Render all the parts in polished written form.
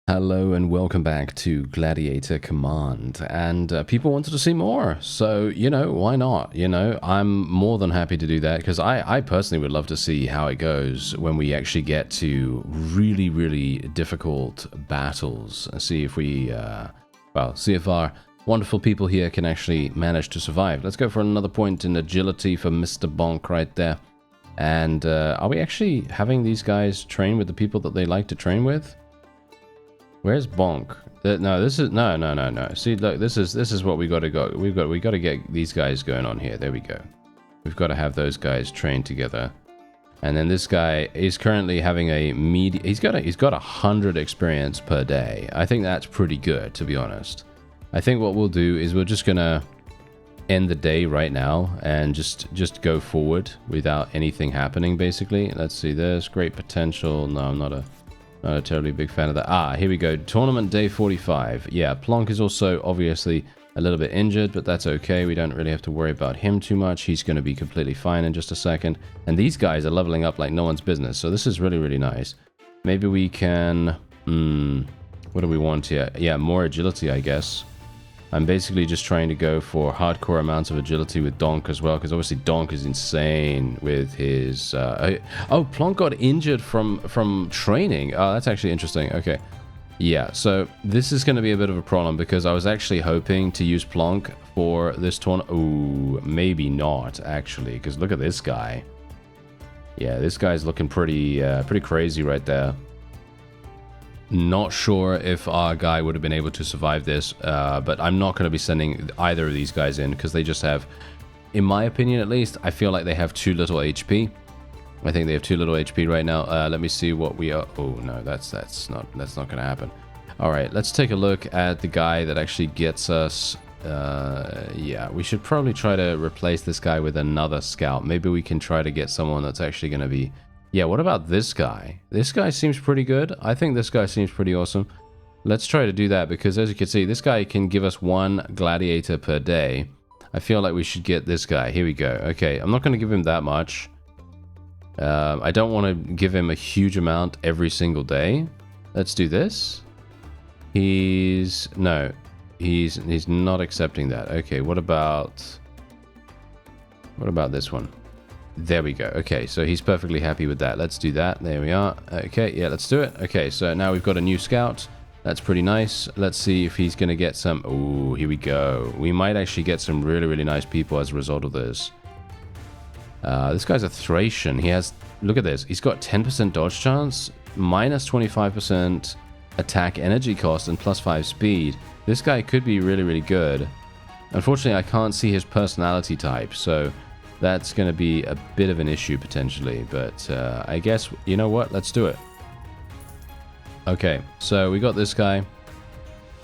Hello and welcome back to Gladiator Command. And people wanted to see more, so, why not? I'm more than happy to do that because I personally would love to see how it goes when we actually get to really, really difficult battles. See if see if our wonderful people here can actually manage to survive. Let's go for another point in agility for Mr. Bonk right there. And are we actually having these guys train with the people that they like to train with? Where's Bonk? No, this is no. See, look, this is what we got to go. We got to get these guys going on here. There we go. We've got to have those guys trained together. And then this guy is currently having a he's got 100 experience per day. I think that's pretty good, to be honest. I think what we'll do is we're just gonna end the day right now and just go forward without anything happening. Basically, let's see. There's great potential. No, I'm not a terribly big fan of that. Ah, here we go. Tournament day 45. Yeah, Plonk is also obviously a little bit injured, but that's okay. We don't really have to worry about him too much. He's going to be completely fine in just a second. And these guys are leveling up like no one's business. So this is really, really nice. Maybe we can... what do we want here? Yeah, more agility, I guess. I'm basically just trying to go for hardcore amounts of agility with Donk as well, because obviously Donk is insane with his... oh, Plonk got injured from training. Oh, that's actually interesting. Okay. Yeah, so this is going to be a bit of a problem, because I was actually hoping to use Plonk for this tournament. Ooh, maybe not, actually, because look at this guy. Yeah, this guy's looking pretty crazy right there. Not sure if our guy would have been able to survive this, but I'm not going to be sending either of these guys in because they just have, in my opinion at least, I feel like they have too little HP. I think they have too little HP right now. Let me see what we are. Oh no, that's not going to happen. All right, let's take a look at the guy that actually gets us. Yeah, we should probably try to replace this guy with another scout. Maybe we can try to get someone that's actually going to be... Yeah, what about this guy? This guy seems pretty good. I think this guy seems pretty awesome. Let's try to do that, because as you can see, this guy can give us 1 gladiator per day. I feel like we should get this guy. Here we go. Okay, I'm not going to give him that much. I don't want to give him a huge amount every single day. Let's do this. He's not accepting that. Okay, what about this one? There we go. Okay, so he's perfectly happy with that. Let's do that. There we are. Okay, yeah, let's do it. Okay, so now we've got a new scout. That's pretty nice. Let's see if he's going to get some... Oh, here we go. We might actually get some really, really nice people as a result of this. This guy's a Thracian. He has... Look at this. He's got 10% dodge chance, minus 25% attack energy cost, and plus 5 speed. This guy could be really, really good. Unfortunately, I can't see his personality type, so... That's going to be a bit of an issue, potentially. But I guess, you know what? Let's do it. Okay, so we got this guy.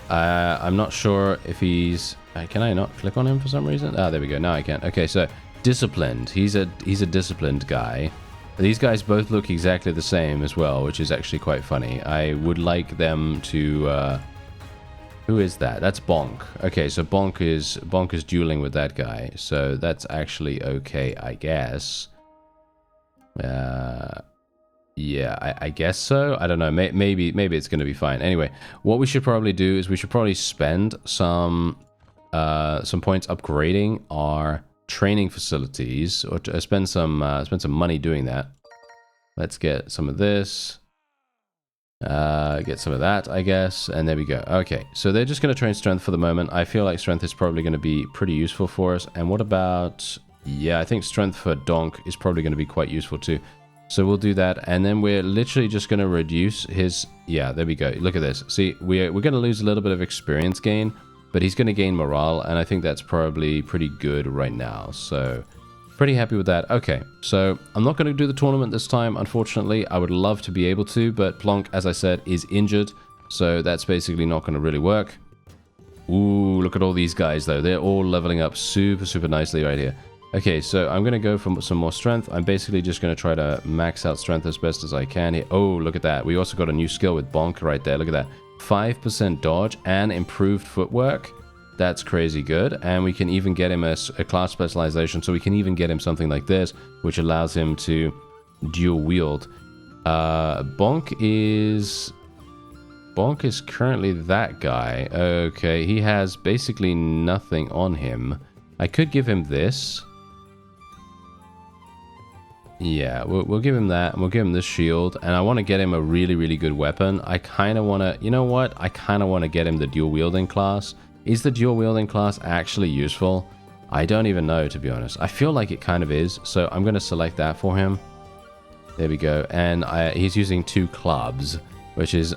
I'm not sure if he's... can I not click on him for some reason? Ah, there we go. Now I can. Okay, so disciplined. He's a disciplined guy. These guys both look exactly the same as well, which is actually quite funny. I would like them to... who is that? That's Bonk. Okay, so Bonk is dueling with that guy. So that's actually okay, I guess. Yeah, I guess so. I don't know. Maybe it's going to be fine. Anyway, what we should probably do is we should probably spend some points upgrading our training facilities, or to spend some money doing that. Let's get some of this. Get some of that, I guess, and there we go. Okay, so they're just going to train strength for the moment. I feel like strength is probably going to be pretty useful for us. And what about... Yeah, I think strength for Donk is probably going to be quite useful too. So we'll do that, and then we're literally just going to reduce his... Yeah, there we go. Look at this. See, we're going to lose a little bit of experience gain, but he's going to gain morale, and I think that's probably pretty good right now. So... Pretty happy with that. Okay, so I'm not going to do the tournament this time, unfortunately. I would love to be able to, but Plonk, as I said, is injured, so that's basically not going to really work. Ooh, look at all these guys, though. They're all leveling up super, super nicely right here. Okay, so I'm going to go for some more strength. I'm basically just going to try to max out strength as best as I can here. Oh, look at that. We also got a new skill with Bonk right there. Look at that. 5% dodge and improved footwork. That's crazy good, and we can even get him a class specialization, so we can even get him something like this, which allows him to dual wield. Bonk is Bonk is currently that guy. Okay, he has basically nothing on him. I could give him this. Yeah, we'll give him that, and we'll give him this shield, and I want to get him a really, really good weapon. I kind of want to, you know what? I kind of want to get him the dual-wielding class. Is the dual-wielding class actually useful? I don't even know, to be honest. I feel like it kind of is, so I'm going to select that for him. There we go, and he's using 2 clubs, which is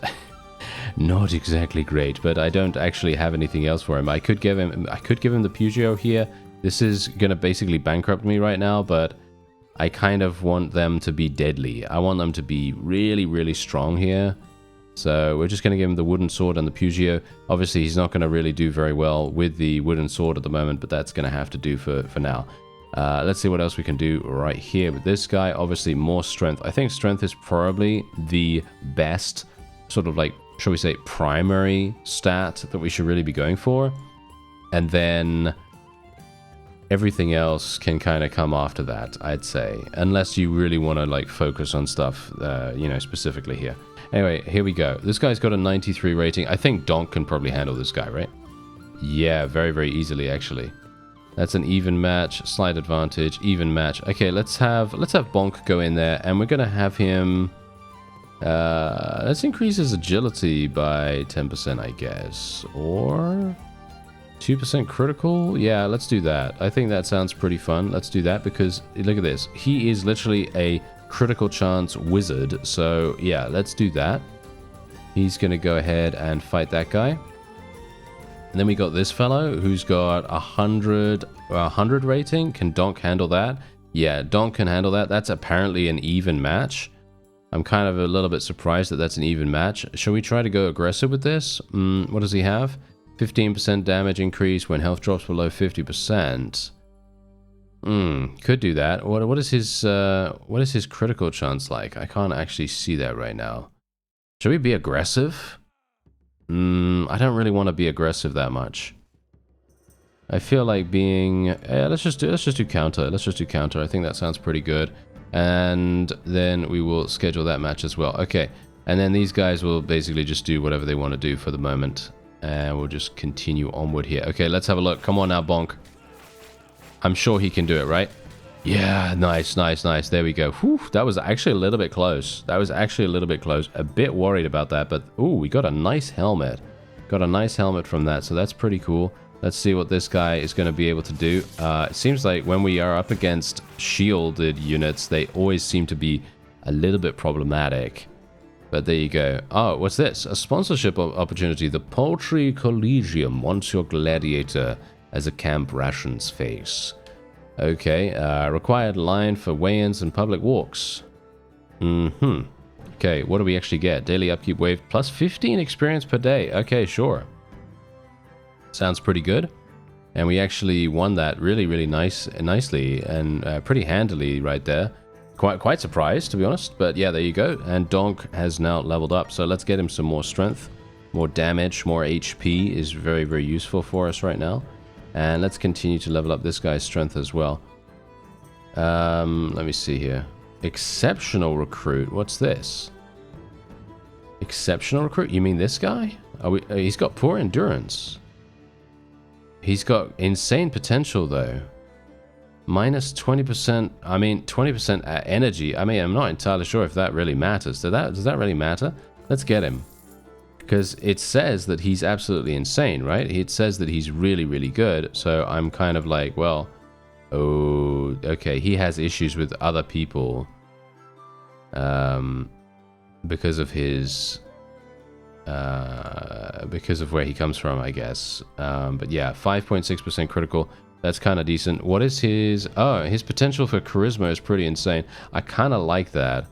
not exactly great, but I don't actually have anything else for him. I could give him the Pugio here. This is going to basically bankrupt me right now, but I kind of want them to be deadly. I want them to be really, really strong here. So we're just going to give him the wooden sword and the Pugio. Obviously, he's not going to really do very well with the wooden sword at the moment, but that's going to have to do for now. Let's see what else we can do right here with this guy. Obviously, more strength. I think strength is probably the best sort of like, shall we say, primary stat that we should really be going for. And then everything else can kind of come after that, I'd say, unless you really want to like focus on stuff, you know, specifically here. Anyway, here we go. This guy's got a 93 rating. I think Donk can probably handle this guy, right? Yeah, very, very easily, actually. That's an even match, slight advantage, even match. Okay, let's have Bonk go in there, and we're gonna have him. Let's increase his agility by 10%, I guess, or 2% critical? Yeah, let's do that. I think that sounds pretty fun. Let's do that because, look at this. He is literally a critical chance wizard. So, yeah, let's do that. He's going to go ahead and fight that guy. And then we got this fellow who's got 100 rating. Can Donk handle that? Yeah, Donk can handle that. That's apparently an even match. I'm kind of a little bit surprised that that's an even match. Shall we try to go aggressive with this? What does he have? 15% damage increase when health drops below 50%. Could do that. What is his critical chance like? I can't actually see that right now. Should we be aggressive? I don't really want to be aggressive that much. I feel like being let's just do counter. Let's just do counter. I think that sounds pretty good. And then we will schedule that match as well. Okay. And then these guys will basically just do whatever they want to do for the moment. And we'll just continue onward here. Okay, let's have a look. Come on now, Bonk. I'm sure he can do it, right? Yeah, nice, nice, nice. There we go. Whew, that was actually a little bit close. A bit worried about that, but ooh, we got a nice helmet. Got a nice helmet from that, so that's pretty cool. Let's see what this guy is going to be able to do. It seems like when we are up against shielded units, they always seem to be a little bit problematic. But there you go. Oh, what's this? A sponsorship opportunity. The Poultry Collegium wants your gladiator as a camp rations face. Okay, required line for weigh-ins and public walks. Okay, what do we actually get? Daily upkeep wave plus 15 experience per day. Okay, sure. Sounds pretty good. And we actually won that really, really nicely and pretty handily right there. Quite surprised, to be honest, but yeah, there you go. And Donk has now leveled up, so let's get him some more strength, more damage, more HP is very, very useful for us right now. And let's continue to level up this guy's strength as well. Let me see here. Exceptional recruit. What's this? Exceptional recruit? You mean this guy? He's got poor endurance. He's got insane potential though. Minus 20%, I mean 20% energy. I mean, I'm not entirely sure if that really matters. Does that really matter? Let's get him. Because it says that he's absolutely insane, right? It says that he's really, really good. So I'm kind of like, well, oh, okay. He has issues with other people. Because of his... because of where he comes from, I guess. But yeah, 5.6% critical. That's kind of decent. What is his... Oh, his potential for charisma is pretty insane. I kind of like that.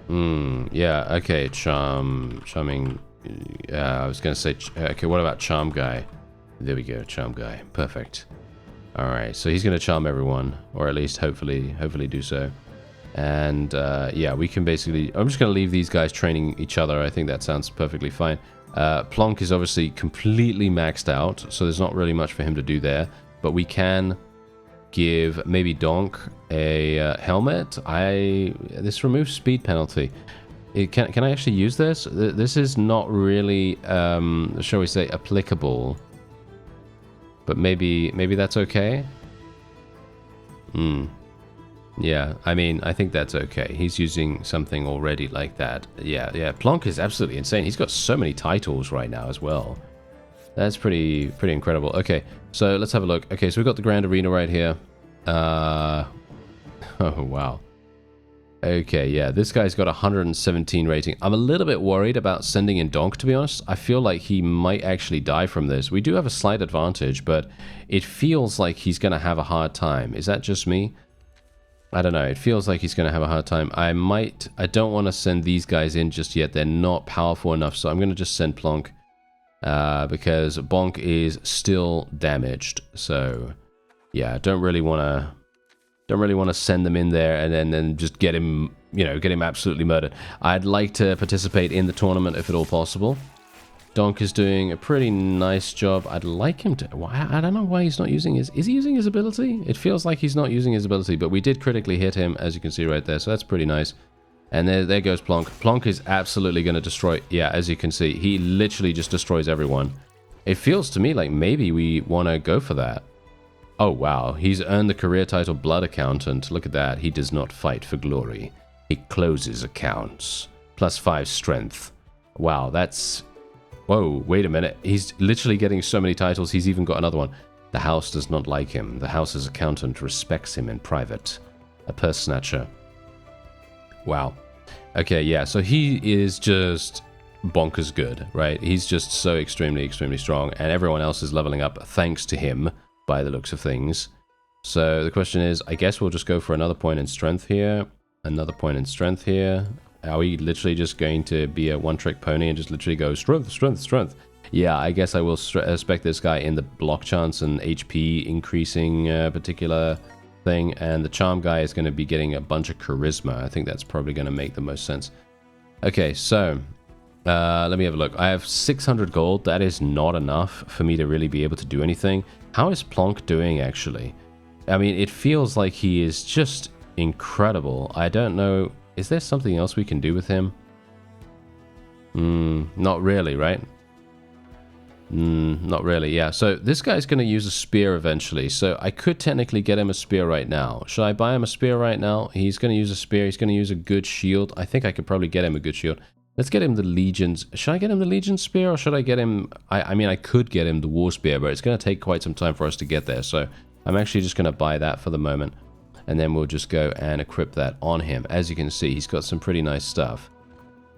Yeah, okay. Charming... I was going to say... Okay, what about Charm Guy? There we go, Charm Guy. Perfect. Alright, so he's going to charm everyone. Or at least, hopefully do so. And, yeah, we can basically... I'm just going to leave these guys training each other. I think that sounds perfectly fine. Plonk is obviously completely maxed out, so there's not really much for him to do there. But we can give maybe Donk a helmet. This removes speed penalty. Can I actually use this? This is not really, shall we say, applicable. But maybe that's okay? Yeah, I mean, I think that's okay. He's using something already like that. Yeah, Plonk is absolutely insane. He's got so many titles right now as well. That's pretty incredible. Okay, so let's have a look. Okay, so we've got the Grand Arena right here. Oh, wow. Okay, yeah, this guy's got 117 rating. I'm a little bit worried about sending in Donk, to be honest. I feel like he might actually die from this. We do have a slight advantage, but it feels like he's going to have a hard time. Is that just me? I don't know. It feels like he's going to have a hard time. I don't want to send these guys in just yet. They're not powerful enough, so I'm going to just send Plonk because Bonk is still damaged. So, yeah, don't really want to send them in there and then just get him, get him absolutely murdered. I'd like to participate in the tournament if at all possible. Donk is doing a pretty nice job. I'd like him to... I don't know why he's not using his... Is he using his ability? It feels like he's not using his ability, but we did critically hit him, as you can see right there, so that's pretty nice. And there goes Plonk. Plonk is absolutely going to destroy... Yeah, as you can see, he literally just destroys everyone. It feels to me like maybe we want to go for that. Oh, wow. He's earned the career title Blood Accountant. Look at that. He does not fight for glory. He closes accounts. +5 strength. Wow, that's... Whoa, wait a minute. He's literally getting so many titles, he's even got another one. The house does not like him. The house's accountant respects him in private. A purse snatcher. Wow. Okay, yeah, so he is just bonkers good, right? He's just so extremely strong, and everyone else is leveling up thanks to him, by the looks of things. So the question is, I guess we'll just go for another point in strength here. Another point in strength here. Are we literally just going to be a one-trick pony and just literally go strength? Yeah, I guess I will spec this guy in the block chance and HP increasing particular thing. And the charm guy is going to be getting a bunch of charisma. I think that's probably going to make the most sense. Okay, so let me have a look. I have 600 gold. That is not enough for me to really be able to do anything. How is Plonk doing, actually? I mean, it feels like he is just incredible. I don't know... Is there something else we can do with him? Not really, right? Not really, yeah. So this guy's going to use a spear eventually. So I could technically get him a spear right now. Should I buy him a spear right now? He's going to use a spear. He's going to use a good shield. I think I could probably get him a good shield. Let's get him the Legion's... Should I get him the Legion spear or should I get him... I mean, I could get him the War spear, but it's going to take quite some time for us to get there. So I'm actually just going to buy that for the moment. And then we'll just go and equip that on him. As you can see, he's got some pretty nice stuff.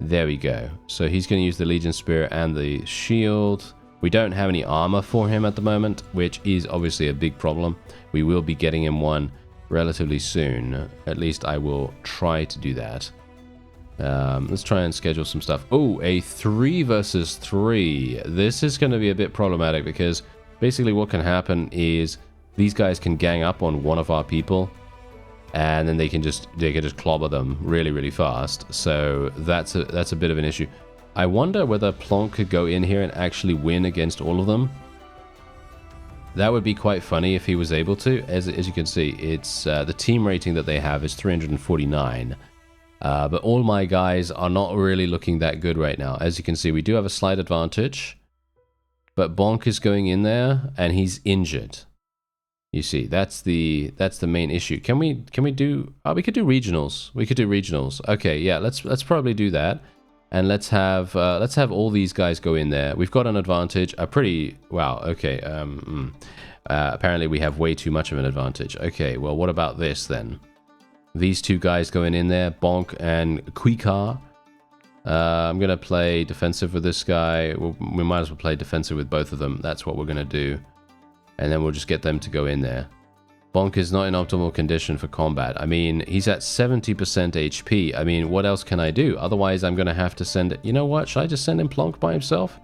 There we go. So he's going to use the Legion Spear and the shield. We don't have any armor for him at the moment, which is obviously a big problem. We will be getting him one relatively soon. At least I will try to do that. Let's try and schedule some stuff. Oh, a 3 versus 3. This is going to be a bit problematic because basically what can happen is these guys can gang up on one of our people. And then they can just clobber them really fast. So that's a bit of an issue. I wonder whether Plonk could go in here and actually win against all of them. That would be quite funny if he was able to. As you can see, it's the team rating that they have is 349. But all my guys are not really looking that good right now. As you can see, we do have a slight advantage. But Bonk is going in there and he's injured. You see, that's the main issue. Can we do... Oh, we could do regionals. We could do regionals. Okay, yeah, let's probably do that. And let's have all these guys go in there. We've got an advantage. A pretty... Wow, okay. Apparently we have way too much of an advantage. Okay, well, what about this then? These two guys going in there, Bonk and Quikar. I'm going to play defensive with this guy. We might as well play defensive with both of them. That's what we're going to do. And then we'll just get them to go in there. Bonk is not in optimal condition for combat. I mean, he's at 70% HP. I mean, what else can I do? Otherwise, I'm going to have to send it. You know what? Should I just send him Plonk by himself?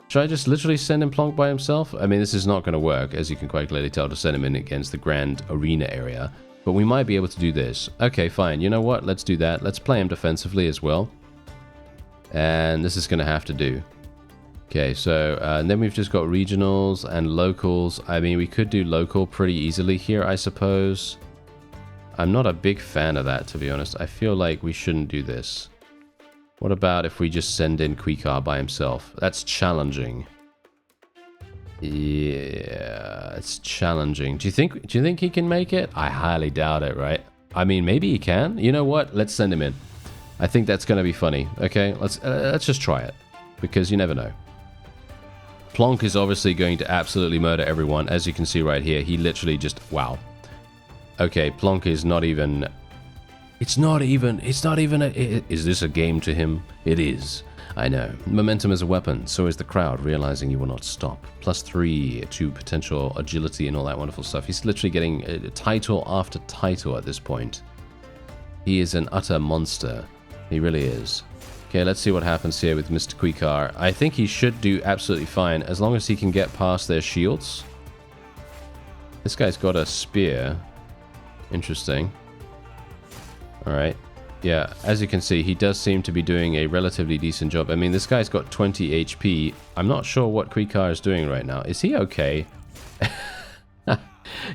Should I just literally send him Plonk by himself? I mean, this is not going to work, as you can quite clearly tell, to send him in against the Grand Arena area. But we might be able to do this. Okay, fine. You know what? Let's do that. Let's play him defensively as well. And this is going to have to do. Okay, so and then we've just got regionals and locals. I mean, we could do local pretty easily here, I suppose. I'm not a big fan of that, to be honest. I feel like we shouldn't do this. What about if we just send in Quikar by himself? That's challenging. Yeah, it's challenging. Do you think he can make it? I highly doubt it, right? I mean, maybe he can. You know what? Let's send him in. I think that's going to be funny. Okay, let's just try it, because you never know. Plonk is obviously going to absolutely murder everyone. As you can see right here, he literally just... Wow. Okay, Plonk is not even... It's not even is this a game to him? It is. I know. Momentum is a weapon, so is the crowd, realizing you will not stop. +3 to potential agility and all that wonderful stuff. He's literally getting title after title at this point. He is an utter monster. He really is. Okay, let's see what happens here with Mr. Quikar. I think he should do absolutely fine, as long as he can get past their shields. This guy's got a spear. Interesting. Alright. Yeah, as you can see, he does seem to be doing a relatively decent job. I mean, this guy's got 20 HP. I'm not sure what Quikar is doing right now. Is he okay?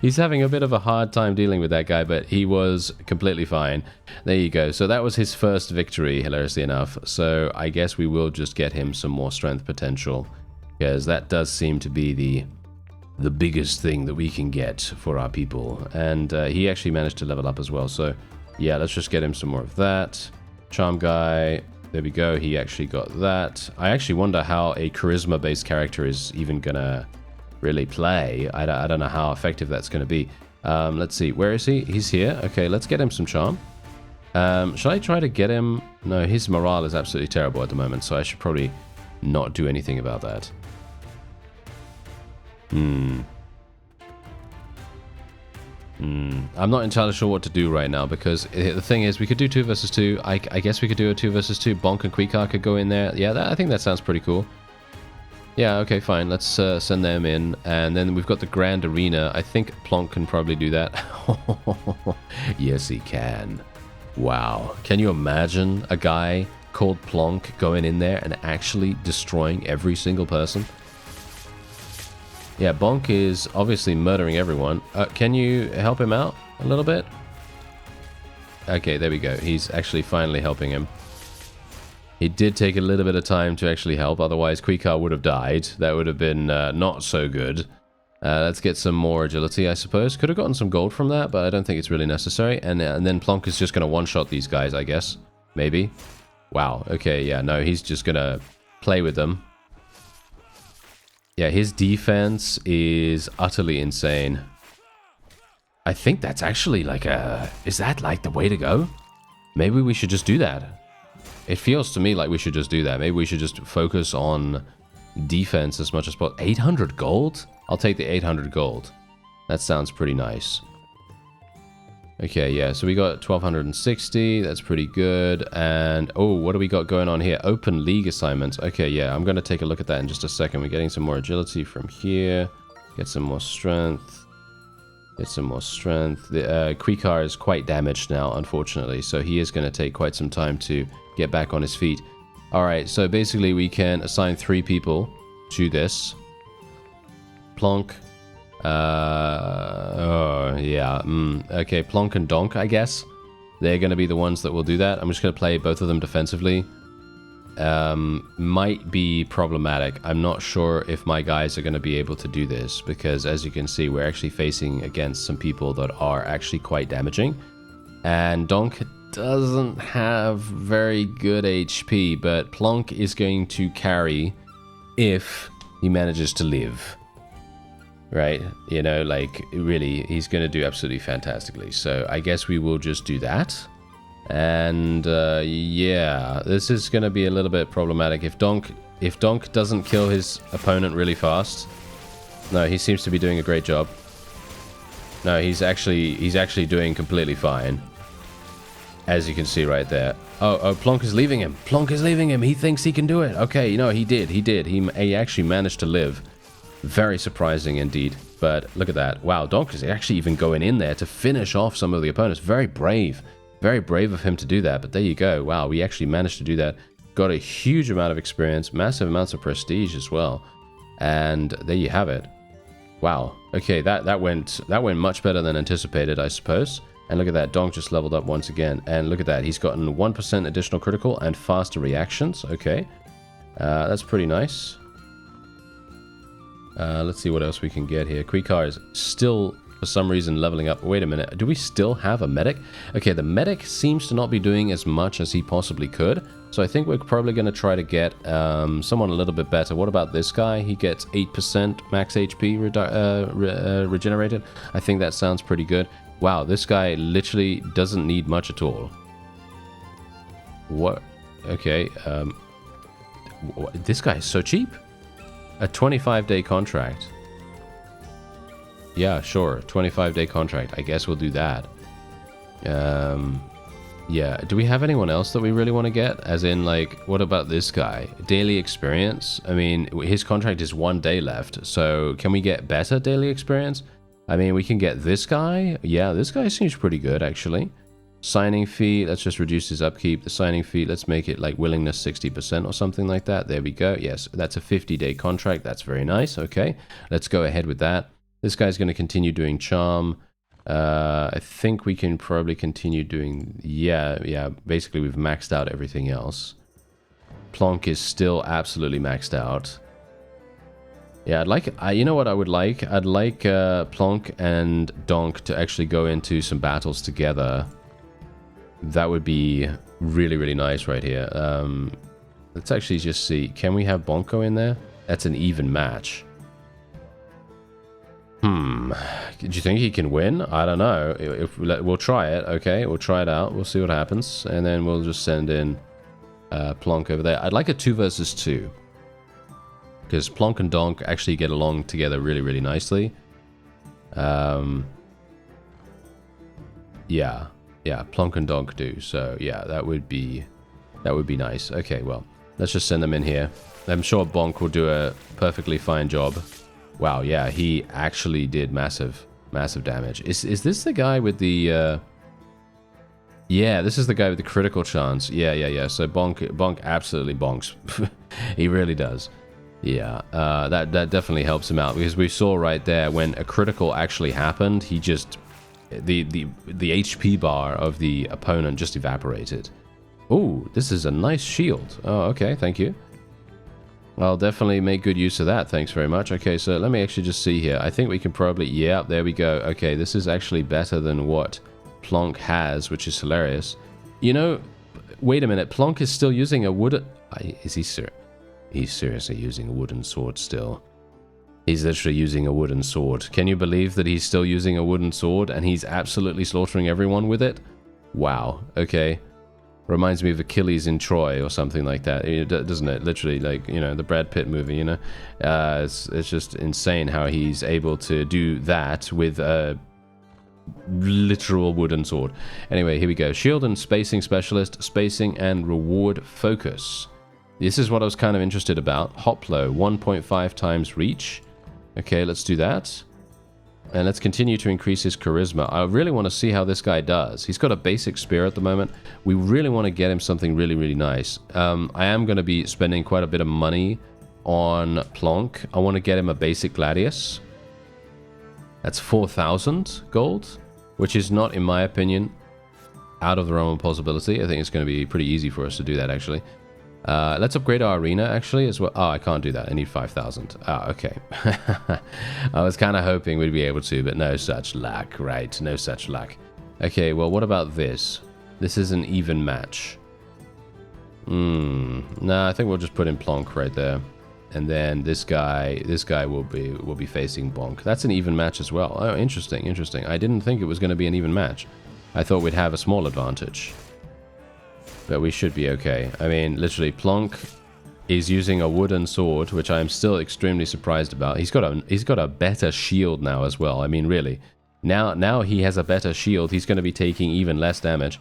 He's having a bit of a hard time dealing with that guy, but he was completely fine. There you go. So that was his first victory, hilariously enough. So I guess we will just get him some more strength potential, because that does seem to be the biggest thing that we can get for our people. And he actually managed to level up as well. So yeah, let's just get him some more of that. Charm guy. There we go. He actually got that. I actually wonder how a charisma-based character is even gonna really play. I don't know how effective that's going to be. Let's see. Where is he? He's here. Okay, let's get him some charm. Should I try to get him? No, his morale is absolutely terrible at the moment, so I should probably not do anything about that. I'm not entirely sure what to do right now, because the thing is, we could do 2 versus 2. I guess we could do a 2 versus 2. Bonk and Quikar could go in there. Yeah, I think that sounds pretty cool. Yeah, okay, fine. Let's send them in. And then we've got the Grand Arena. I think Plonk can probably do that. Yes, he can. Wow. Can you imagine a guy called Plonk going in there and actually destroying every single person? Yeah, Bonk is obviously murdering everyone. Can you help him out a little bit? Okay, there we go. He's actually finally helping him. It did take a little bit of time to actually help, otherwise Quikar would have died. That would have been not so good. Let's get some more agility, I suppose. Could have gotten some gold from that, but I don't think it's really necessary. And then Plonk is just going to one-shot these guys, I guess. Maybe. Wow, okay, yeah, no, he's just going to play with them. Yeah, his defense is utterly insane. I think that's actually like a... Is that like the way to go? Maybe we should just do that. It feels to me like we should just do that. Maybe we should just focus on defense as much as possible. 800 gold? I'll take the 800 gold. That sounds pretty nice. Okay, yeah, so we got 1260. That's pretty good. And, oh, what do we got going on here? Open league assignments. Okay, yeah, I'm going to take a look at that in just a second. We're getting some more agility from here. Get some more strength. Get some more strength. The Quikar is quite damaged now, unfortunately. So he is going to take quite some time to get back on his feet. Alright, so basically we can assign 3 people to this. Plonk. Okay, Plonk and Donk, I guess. They're going to be the ones that will do that. I'm just going to play both of them defensively. Might be problematic. I'm not sure if my guys are going to be able to do this, because as you can see, we're actually facing against some people that are actually quite damaging. And Donk doesn't have very good HP, but Plonk is going to carry if he manages to live. Right? You know, like, really, he's going to do absolutely fantastically. So I guess we will just do that. And, yeah, this is going to be a little bit problematic. If Donk doesn't kill his opponent really fast... No, he seems to be doing a great job. No, he's actually doing completely fine. As you can see right there. Oh, Plonk is leaving him. Plonk is leaving him. He thinks he can do it. Okay, no, he did. He actually managed to live. Very surprising indeed. But look at that. Wow, Donk is actually even going in there to finish off some of the opponents. Very brave. Very brave of him to do that. But there you go. Wow, we actually managed to do that. Got a huge amount of experience. Massive amounts of prestige as well. And there you have it. Wow. Okay, that went much better than anticipated, I suppose. And look at that, Donk just leveled up once again. And look at that, he's gotten 1% additional critical and faster reactions. Okay, that's pretty nice. Let's see what else we can get here. Quikar is still, for some reason, leveling up. Wait a minute, do we still have a medic? Okay, the medic seems to not be doing as much as he possibly could. So I think we're probably going to try to get someone a little bit better. What about this guy? He gets 8% max HP regenerated. I think that sounds pretty good. Wow, this guy literally doesn't need much at all. What? Okay, this guy is so cheap. A 25-day contract. Yeah, sure, 25-day contract. I guess we'll do that. Yeah, do we have anyone else that we really want to get? As in, like, what about this guy? Daily experience? I mean, his contract is 1 day left, so can we get better daily experience? I mean, we can get this guy. Yeah, this guy seems pretty good, actually. Signing fee, let's just reduce his upkeep. The signing fee, let's make it like willingness 60% or something like that. There we go. Yes, that's a 50-day contract. That's very nice. Okay, let's go ahead with that. This guy's going to continue doing charm. I think we can probably continue doing... Yeah, basically we've maxed out everything else. Plonk is still absolutely maxed out. Yeah, I'd like... you know what I would like? I'd like Plonk and Donk to actually go into some battles together. That would be really, really nice right here. Let's actually just see. Can we have Bonko in there? That's an even match. Do you think he can win? I don't know. We'll try it, okay? We'll try it out. We'll see what happens. And then we'll just send in Plonk over there. I'd like a 2 versus 2. Because Plonk and Donk actually get along together really, really nicely. Yeah, Plonk and Donk do. So yeah, that would be nice. Okay, well, let's just send them in here. I'm sure Bonk will do a perfectly fine job. Wow, yeah, he actually did massive damage. Is this the guy with the... Yeah, this is the guy with the critical chance. Yeah. So Bonk absolutely bonks. He really does. Yeah, that definitely helps him out, because we saw right there when a critical actually happened, he just... The HP bar of the opponent just evaporated. Oh, this is a nice shield. Oh, okay, thank you. I'll definitely make good use of that. Thanks very much. Okay, so let me actually just see here. I think we can probably... Yeah, there we go. Okay, this is actually better than what Plonk has, which is hilarious. You know, wait a minute. Plonk is still using a wooden... Is he serious? He's seriously using a wooden sword still. He's literally using a wooden sword. Can you believe that he's still using a wooden sword and he's absolutely slaughtering everyone with it? Wow. Okay. Reminds me of Achilles in Troy or something like that, doesn't it? Literally, like, you know, the Brad Pitt movie, you know? It's just insane how he's able to do that with a literal wooden sword. Anyway, here we go. Shield and spacing specialist, spacing and reward focus. This is what I was kind of interested about. Hoplo, 1.5 times reach. Okay, let's do that. And let's continue to increase his charisma. I really want to see how this guy does. He's got a basic spear at the moment. We really want to get him something really, really nice. I am going to be spending quite a bit of money on Plonk. I want to get him a basic gladius. That's 4,000 gold, which is not, in my opinion, out of the realm of possibility. I think it's going to be pretty easy for us to do that, actually. Let's upgrade our arena, actually, as well. Oh, I can't do that. I need 5,000. Oh, okay. I was kind of hoping we'd be able to, but no such luck, right? No such luck. Okay, well, what about this? This is an even match. Nah, I think we'll just put in Plonk right there. And then this guy will be facing Bonk. That's an even match as well. Oh, interesting. I didn't think it was going to be an even match. I thought we'd have a small advantage. But we should be okay. I mean, literally, Plonk is using a wooden sword, which I am still extremely surprised about. He's got a better shield now as well. I mean, really. Now he has a better shield. He's going to be taking even less damage.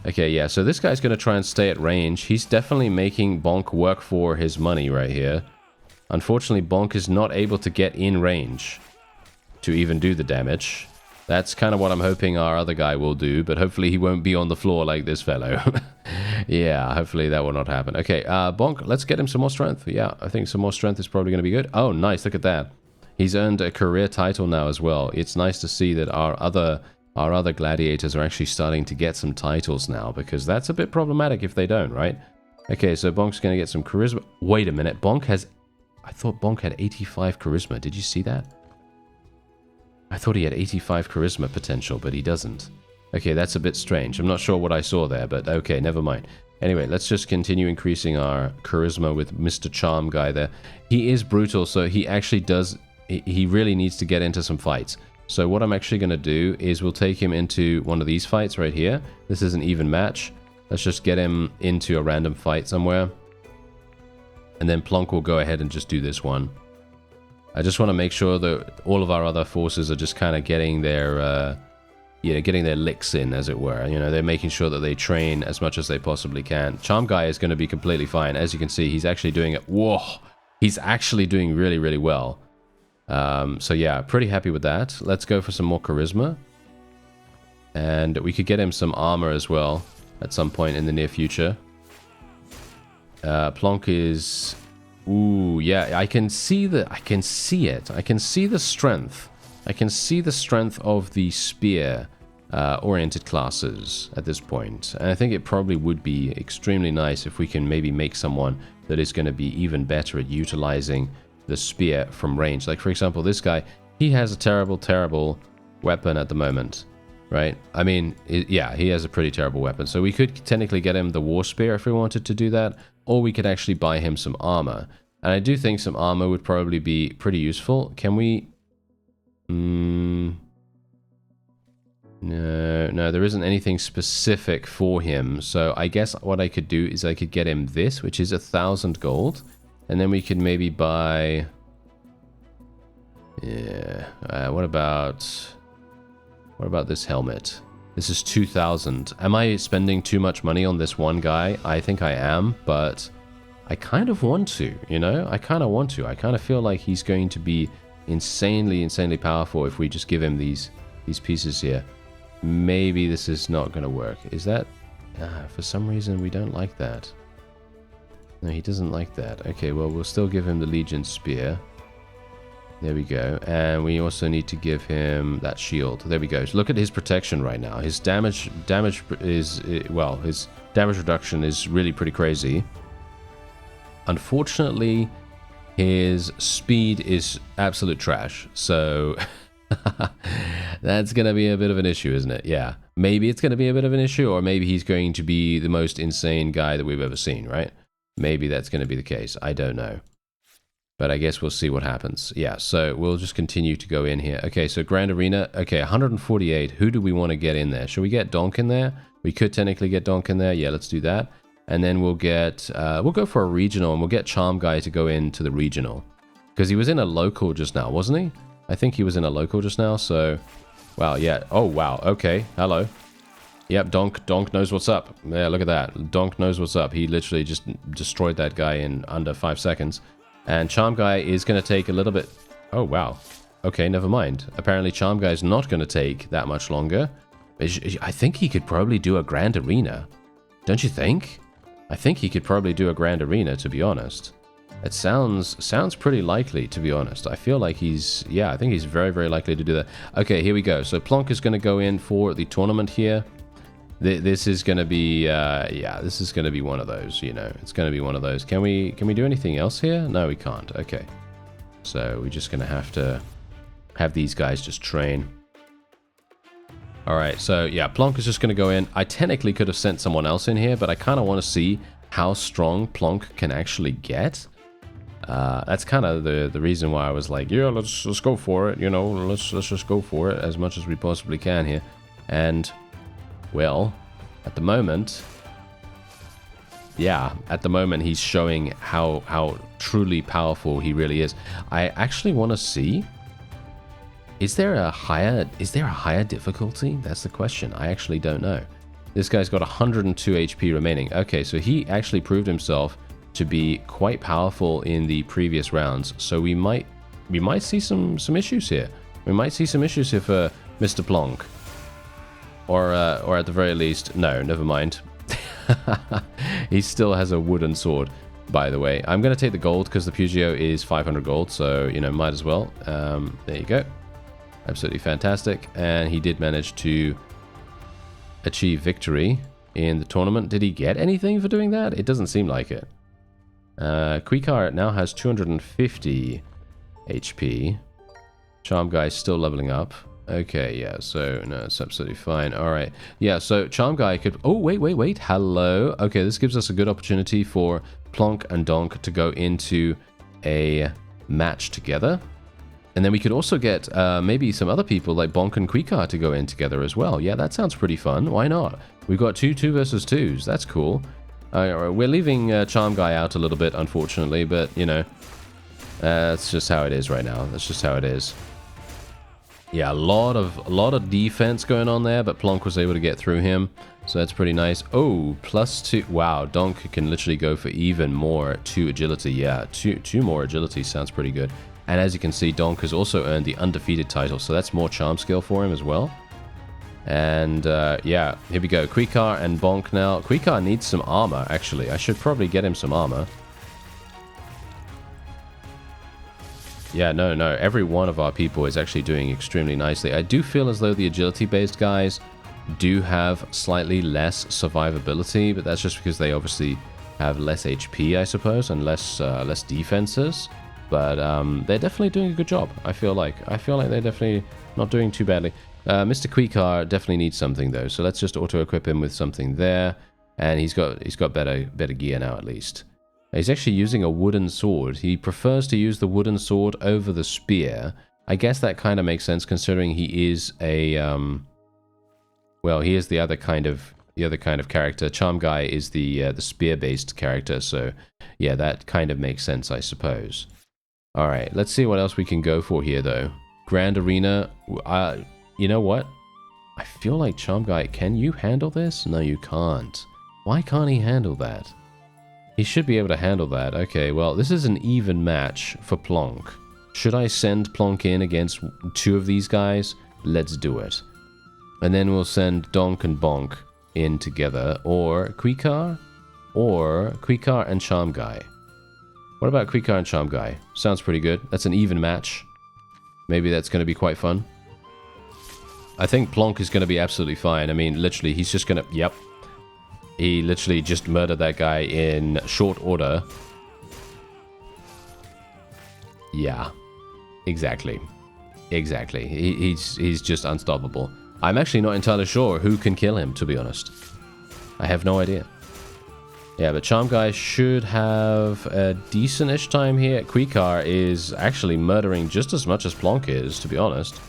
Okay, yeah, so this guy's going to try and stay at range. He's definitely making Bonk work for his money right here. Unfortunately, Bonk is not able to get in range to even do the damage. That's kind of what I'm hoping our other guy will do, but hopefully he won't be on the floor like this fellow. Yeah, hopefully that will not happen. Okay, Bonk, let's get him some more strength. Yeah, I think some more strength is probably going to be good. Oh, nice, look at that. He's earned a career title now as well. It's nice to see that our other our other gladiators are actually starting to get some titles now, because that's a bit problematic if they don't, right? Okay, so Bonk's going to get some charisma. Wait a minute, Bonk has... I thought Bonk had 85 charisma. Did you see that? I thought he had 85 charisma potential, but he doesn't. Okay, that's a bit strange. I'm not sure what I saw there, but okay, never mind. Anyway, let's just continue increasing our charisma with Mr. Charm guy there. He is brutal, so he actually does... He really needs to get into some fights. So what I'm actually going to do is we'll take him into one of these fights right here. This is an even match. Let's just get him into a random fight somewhere. And then Plonk will go ahead and just do this one. I just want to make sure that all of our other forces are just kind of getting their... getting their licks in, as it were. You know, they're making sure that they train as much as they possibly can. Charm guy is going to be completely fine. As you can see, he's actually doing it. Whoa! He's actually doing really, really well. So yeah, pretty happy with that. Let's go for some more charisma. And we could get him some armor as well at some point in the near future. Plonk is... Ooh, yeah, I can see it. I can see the strength. I can see the strength of the spear oriented classes at this point. And I think it probably would be extremely nice if we can maybe make someone that is going to be even better at utilizing the spear from range. Like, for example, this guy, he has a terrible, terrible weapon at the moment, right? I mean, yeah, he has a pretty terrible weapon. So we could technically get him the war spear if we wanted to do that, or we could actually buy him some armor. And I do think some armor would probably be pretty useful. Can we... No, there isn't anything specific for him. So I guess what I could do is I could get him this, which is 1,000 gold. And then we could maybe buy... Yeah, what about this helmet? This is 2,000. Am I spending too much money on this one guy? I think I am, but I kind of want to, you know? I kind of want to. I kind of feel like he's going to be insanely, insanely powerful if we just give him these pieces here. Maybe this is not going to work. Is that... for some reason, we don't like that. No, he doesn't like that. Okay, well, we'll still give him the Legion Spear. There we go. And we also need to give him that shield. There we go. So look at his protection right now. His damage is... Well, his damage reduction is really pretty crazy. Unfortunately, his speed is absolute trash. So... that's going to be a bit of an issue, isn't it? Yeah. Maybe it's going to be a bit of an issue, or maybe he's going to be the most insane guy that we've ever seen, right? Maybe that's going to be the case. I don't know. But I guess we'll see what happens. Yeah, so we'll just continue to go in here. Okay, so Grand Arena. Okay, 148. Who do we want to get in there? Should we get Donk in there? We could technically get Donk in there. Yeah, let's do that. And then we'll get... we'll go for a regional, and we'll get Charm Guy to go into the regional. Because he was in a local just now, wasn't he? I think he was in a local just now, so... Wow, yeah. Oh, wow. Okay, hello. Yep, Donk knows what's up. Yeah, look at that. Donk knows what's up. He literally just destroyed that guy in under 5 seconds. And Charm Guy is going to take a little bit... Oh, wow. Okay, never mind. Apparently Charm Guy is not going to take that much longer. I think he could probably do a Grand Arena. Don't you think? I think he could probably do a Grand Arena, to be honest. It sounds pretty likely, to be honest. I feel like he's... Yeah, I think he's very, very likely to do that. Okay, here we go. So Plonk is going to go in for the tournament here. This is going to be... yeah, this is going to be one of those, you know. It's going to be one of those. Can we do anything else here? No, we can't. Okay. So we're just going to have these guys just train. Alright, so yeah, Plonk is just going to go in. I technically could have sent someone else in here, but I kind of want to see how strong Plonk can actually get. That's kind of the reason why I was like, yeah, let's go for it, you know, let's just go for it as much as we possibly can here. And, well, at the moment, yeah, at the moment he's showing how truly powerful he really is. I actually want to see, is there a higher difficulty? That's the question. I actually don't know. This guy's got 102 HP remaining. Okay, so he actually proved himself to be quite powerful in the previous rounds. So we might see some issues here. We might see some issues here for Mr. Plonk. Or at the very least, no, never mind. He still has a wooden sword, by the way. I'm going to take the gold because the Pugio is 500 gold, so, you know, might as well. There you go. Absolutely fantastic. And he did manage to achieve victory in the tournament. Did he get anything for doing that? It doesn't seem like it. Quikar now has 250 HP. Charm Guy is still leveling up. Okay, yeah, so no, it's absolutely fine. All right. Yeah, so Charm Guy could... Oh, wait. Hello. Okay, this gives us a good opportunity for Plonk and Donk to go into a match together. And then we could also get maybe some other people like Bonk and Quikar to go in together as well. Yeah, that sounds pretty fun. Why not? We've got 2 versus 2s. That's cool. We're leaving Charm Guy out a little bit, unfortunately, but, you know, that's just how it is right now. That's just how it is. Yeah, a lot of defense going on there, but Plonk was able to get through him, so that's pretty nice. Oh, +2. Wow, Donk can literally go for even more 2 agility. Yeah, two more agility sounds pretty good. And as you can see, Donk has also earned the undefeated title, so that's more charm skill for him as well. And yeah, here we go. Quikar and Bonk now. Quikar needs some armor, actually. I should probably get him some armor. Yeah, no. Every one of our people is actually doing extremely nicely. I do feel as though the agility-based guys do have slightly less survivability, but that's just because they obviously have less HP, I suppose, and less defenses. But they're definitely doing a good job. I feel like they're definitely not doing too badly. Mr. Quikar definitely needs something though, so let's just auto-equip him with something there, and he's got better gear now at least. He's actually using a wooden sword. He prefers to use the wooden sword over the spear. I guess that kind of makes sense considering he is a well, he is the other kind of character. Charm Guy is the spear-based character, so yeah, that kind of makes sense, I suppose. All right, let's see what else we can go for here though. Grand Arena. You know what? I feel like Charm Guy, can you handle this? No, you can't. Why can't he handle that? He should be able to handle that. Okay, well, this is an even match for Plonk. Should I send Plonk in against 2 of these guys? Let's do it. And then we'll send Donk and Bonk in together, or Quikar and Charm Guy. What about Quikar and Charm Guy? Sounds pretty good. That's an even match. Maybe that's going to be quite fun. I think Plonk is going to be absolutely fine. I mean, literally, he's just going to... Yep. He literally just murdered that guy in short order. Yeah. Exactly. He's just unstoppable. I'm actually not entirely sure who can kill him, to be honest. I have no idea. Yeah, but Charm Guy should have a decent-ish time here. Quikar is actually murdering just as much as Plonk is, to be honest.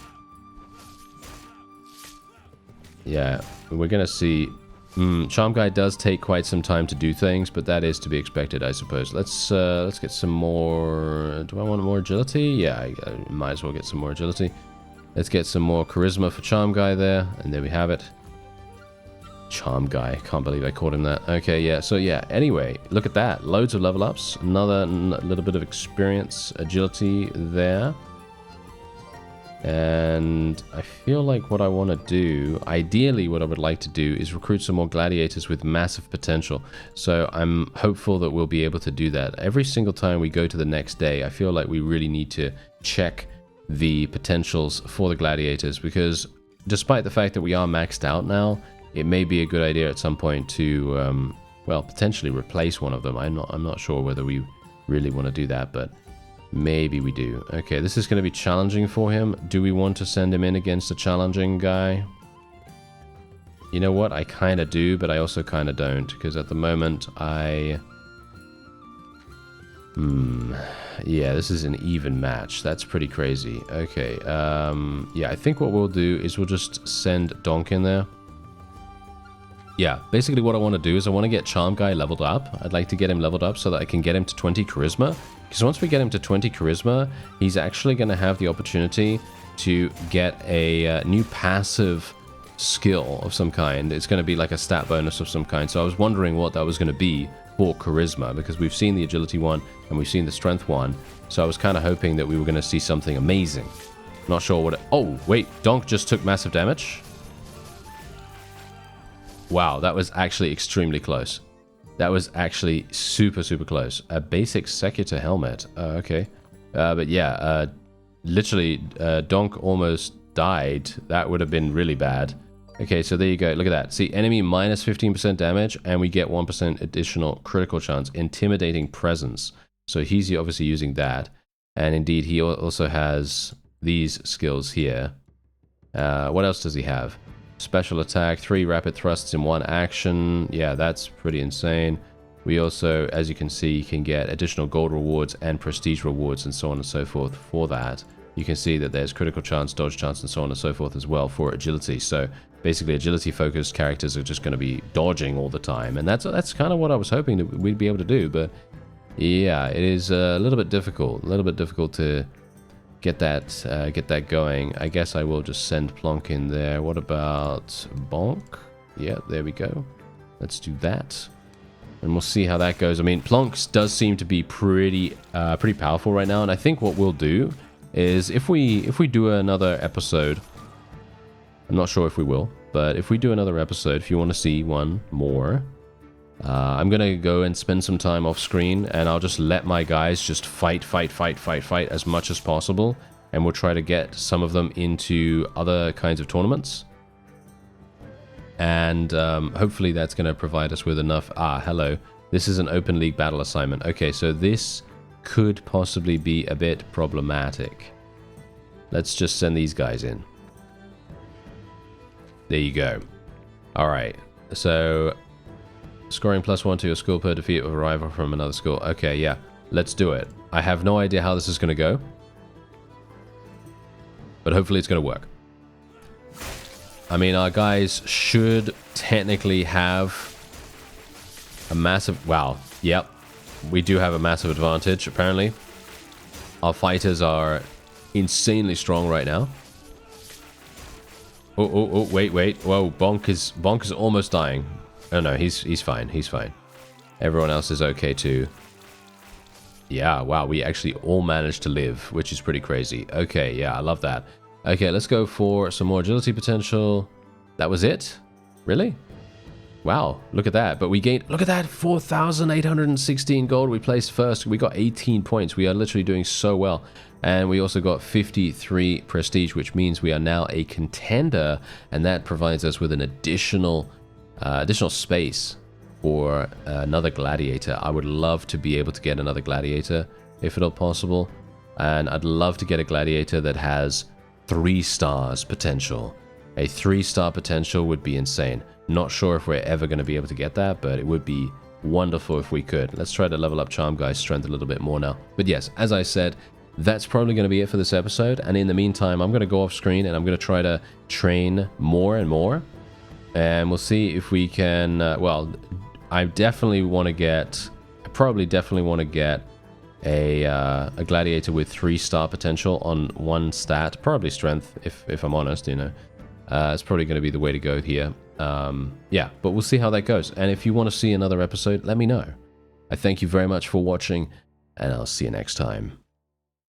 Yeah, we're gonna see... Charm Guy does take quite some time to do things, but that is to be expected, I suppose. Let's get some more... Do I want more agility? Yeah, I might as well get some more agility. Let's get some more charisma for Charm Guy there, and there we have it. Charm Guy. Can't believe I called him that. Okay, yeah, so yeah, anyway, look at that. Loads of level ups. Another little bit of experience, agility there. And I feel like what I want to do, ideally what I would like to do, is recruit some more gladiators with massive potential. So I'm hopeful that we'll be able to do that. Every single time we go to the next day, I feel like we really need to check the potentials for the gladiators, because despite the fact that we are maxed out now, it may be a good idea at some point to, well, potentially replace one of them. I'm not sure whether we really want to do that, but... maybe we do. Okay, this is going to be challenging for him. Do we want to send him in against a challenging guy? You know what? I kind of do, but I also kind of don't. Because at the moment, yeah, this is an even match. That's pretty crazy. Okay, yeah, I think what we'll do is we'll just send Donk in there. Yeah, basically what I want to do is I want to get Charm Guy leveled up. I'd like to get him leveled up so that I can get him to 20 charisma. Because once we get him to 20 charisma, he's actually going to have the opportunity to get a new passive skill of some kind. It's going to be like a stat bonus of some kind. So I was wondering what that was going to be for charisma, because we've seen the agility one and we've seen the strength one. So I was kind of hoping that we were going to see something amazing. Not sure what it... Oh, wait, Donk just took massive damage. Wow, that was actually extremely close. That was actually super, super close. A basic Secutor helmet. Okay. But yeah, literally, Donk almost died, that would have been really bad. Okay, so there you go. Look at that. See, enemy minus 15% damage, and we get 1% additional critical chance. Intimidating presence. So he's obviously using that. And indeed, he also has these skills here. What else does he have? Special attack, 3 rapid thrusts in 1 action. Yeah, that's pretty insane. We also, as you can see, can get additional gold rewards and prestige rewards and so on and so forth for that. You can see that there's critical chance, dodge chance, and so on and so forth as well for agility. So basically, agility-focused characters are just going to be dodging all the time. And that's kind of what I was hoping that we'd be able to do. But yeah, it is a little bit difficult. A little bit difficult to get that going. I guess I will just send Plonk in there. What about Bonk? Yeah, there we go. Let's do that. And we'll see how that goes. I mean, Plonk does seem to be pretty powerful right now. And I think what we'll do is if we do another episode, I'm not sure if we will, but if we do another episode, if you want to see one more, I'm going to go and spend some time off screen, and I'll just let my guys just fight as much as possible, and we'll try to get some of them into other kinds of tournaments. And hopefully that's going to provide us with enough... hello. This is an open league battle assignment. Okay, so this could possibly be a bit problematic. Let's just send these guys in. There you go. Alright, so scoring +1 to your school per defeat of a rival from another school. Okay, yeah, let's do it. I have no idea how this is going to go, but hopefully it's going to work. I mean, our guys should technically have a massive... Wow, yep. We do have a massive advantage, apparently. Our fighters are insanely strong right now. Oh, wait. Whoa, Bonk is almost dying. Oh no, he's fine, he's fine. Everyone else is okay too. Yeah, wow, we actually all managed to live, which is pretty crazy. Okay, yeah, I love that. Okay, let's go for some more agility potential. That was it? Really? Wow, look at that. But we gained, look at that, 4,816 gold. We placed first. We got 18 points. We are literally doing so well. And we also got 53 prestige, which means we are now a contender. And that provides us with an additional space for another gladiator. I would love to be able to get another gladiator, if at all possible. And I'd love to get a gladiator that has 3 stars potential. A 3-star potential would be insane. Not sure if we're ever going to be able to get that, but it would be wonderful if we could. Let's try to level up Charm Guy's strength a little bit more now. But yes, as I said, that's probably going to be it for this episode. And in the meantime, I'm going to go off screen and I'm going to try to train more and more. And we'll see if we can... well, I definitely want to get... I probably definitely want to get a gladiator with 3-star potential on 1 stat. Probably strength, if I'm honest, you know. It's probably going to be the way to go here. Yeah, but we'll see how that goes. And if you want to see another episode, let me know. I thank you very much for watching, and I'll see you next time.